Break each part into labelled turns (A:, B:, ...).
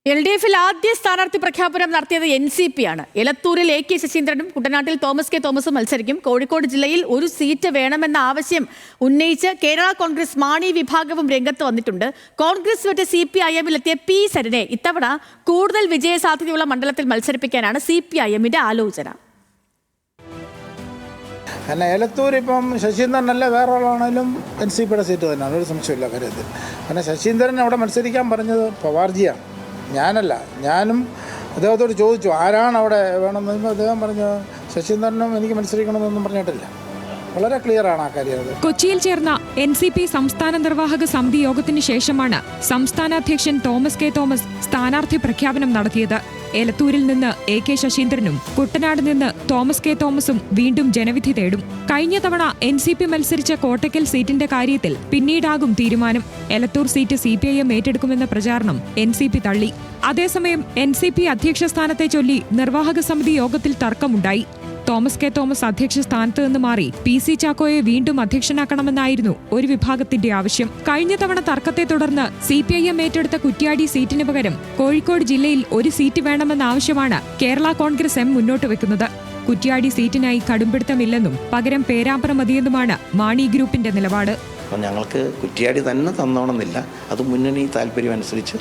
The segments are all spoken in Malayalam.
A: LDFിൽ ആദ്യ സ്ഥാനാർത്ഥി പ്രഖ്യാപനം നടത്തിയത് NCP ആണ്. എലത്തൂരിൽ AK ശശീന്ദ്രനും കുട്ടനാട്ടിൽ തോമസ് കെ തോമസും മത്സരിക്കും. കോഴിക്കോട് ജില്ലയിൽ ഒരു സീറ്റ് വേണമെന്ന ആവശ്യം ഉന്നയിച്ച് കേരള കോൺഗ്രസ് മാണി വിഭാഗവും രംഗത്ത് വന്നിട്ടുണ്ട്. കോൺഗ്രസ് വിട്ട് CPIM-ലെത്തിയ P. സരിനെ ഇത്തവണ കൂടുതൽ വിജയസാധ്യതയുള്ള മണ്ഡലത്തിൽ മത്സരിപ്പിക്കാനാണ് CPIM-ന്റെ ആലോചന.
B: കാരണം എലത്തൂർ ഇപ്പം ശശീന്ദ്രനല്ല വേറെ ആളാണെങ്കിലും NCPയുടെ സീറ്റ് തന്നെയാണ്, ഒരു സംശയമില്ല കാര്യത്തിൽ. കാരണം ശശീന്ദ്രൻ അവിടെ മത്സരിക്കാൻ പറഞ്ഞത് പവാർജിയാണ്, ഞാനല്ല. ഞാനും അദ്ദേഹത്തോട് ചോദിച്ചു ആരാണ് അവിടെ വേണമെന്ന്. അദ്ദേഹം പറഞ്ഞു ശശീന്ദ്രനും എനിക്ക് മത്സരിക്കണമെന്നൊന്നും പറഞ്ഞിട്ടില്ല. വളരെ ക്ലിയറാണ് ആ കാര്യം.
C: കൊച്ചിയിൽ ചേർന്ന NCP സംസ്ഥാന നിർവാഹക സമിതി യോഗത്തിന് ശേഷമാണ് സംസ്ഥാന അധ്യക്ഷൻ തോമസ് കെ തോമസ് സ്ഥാനാർത്ഥി പ്രഖ്യാപനം നടത്തിയത്. എലത്തൂരിൽ നിന്ന് AK ശശീന്ദ്രനും കുട്ടനാട് നിന്ന് തോമസ് കെ തോമസും വീണ്ടും ജനവിധി തേടും. കഴിഞ്ഞ തവണ NCP മത്സരിച്ച കോട്ടയ്ക്കൽ സീറ്റിന്റെ കാര്യത്തിൽ പിന്നീടാകും തീരുമാനം. എലത്തൂർ സീറ്റ് CPIM ഏറ്റെടുക്കുമെന്ന പ്രചാരണം NCP തള്ളി. അതേസമയം NCP അധ്യക്ഷ സ്ഥാനത്തെ ചൊല്ലി നിർവാഹക സമിതി യോഗത്തിൽ തർക്കമുണ്ടായി. തോമസ് കെ തോമസ് അധ്യക്ഷ സ്ഥാനത്ത് നിന്ന് മാറി PC ചാക്കോയെ വീണ്ടും അധ്യക്ഷനാക്കണമെന്നായിരുന്നു ഒരു വിഭാഗത്തിന്റെ ആവശ്യം. കഴിഞ്ഞ തവണ തർക്കത്തെ തുടർന്ന് CPIM ഏറ്റെടുത്ത കുറ്റ്യാടി സീറ്റിന് പകരം കോഴിക്കോട് ജില്ലയിൽ ഒരു സീറ്റ് വേണമെന്ന ആവശ്യമാണ് കേരള കോൺഗ്രസ് M മുന്നോട്ട് വെക്കുന്നത്. കുറ്റ്യാടി സീറ്റിനായി കടുംപിടുത്തമില്ലെന്നും പകരം പേരാമ്പ്ര മതിയെന്നുമാണ് മാണി ഗ്രൂപ്പിന്റെ നിലപാട്.
D: ഞങ്ങൾക്ക് കുറ്റ്യാടി തന്നെ തന്നോണമെന്നില്ല, അത് മുന്നണി താല്പര്യം അനുസരിച്ച്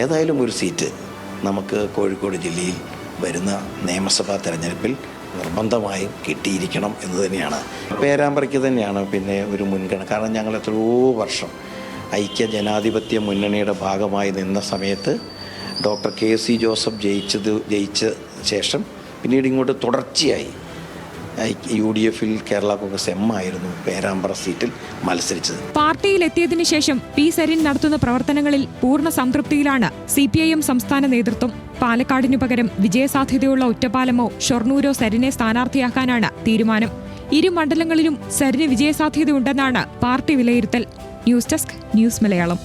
D: ഏതായാലും ഒരു സീറ്റ് നമുക്ക് കോഴിക്കോട് ജില്ലയിൽ വരുന്ന നിയമസഭാ തെരഞ്ഞെടുപ്പിൽ നിർബന്ധമായും കിട്ടിയിരിക്കണം എന്ന് തന്നെയാണ്. പേരാമ്പ്രയ്ക്ക് തന്നെയാണ് പിന്നെ ഒരു മുൻഗണന. കാരണം ഞങ്ങൾ എത്രയോ വർഷം ഐക്യ ജനാധിപത്യ മുന്നണിയുടെ ഭാഗമായി നിന്ന സമയത്ത് ഡോക്ടർ KC ജോസഫ് ജയിച്ച ശേഷം പിന്നീട് ഇങ്ങോട്ട് തുടർച്ചയായി UDFിൽ കേരള കോൺഗ്രസ് M ആയിരുന്നു പേരാമ്പ്ര സീറ്റിൽ മത്സരിച്ചത്.
C: പാർട്ടിയിലെത്തിയതിനു ശേഷം P. സരിൻ നടത്തുന്ന പ്രവർത്തനങ്ങളിൽ പൂർണ്ണ സംതൃപ്തിയിലാണ് CPIM സംസ്ഥാന നേതൃത്വം. പാലക്കാടിനു പകരം വിജയസാധ്യതയുള്ള ഒറ്റപ്പാലമോ ഷൊർണൂരോ സരിനെ സ്ഥാനാർത്ഥിയാക്കാനാണ് തീരുമാനം. ഇരു മണ്ഡലങ്ങളിലും സരിന് വിജയസാധ്യതയുണ്ടെന്നാണ് പാർട്ടി വിലയിരുത്തൽ. News desk, news Malayalam.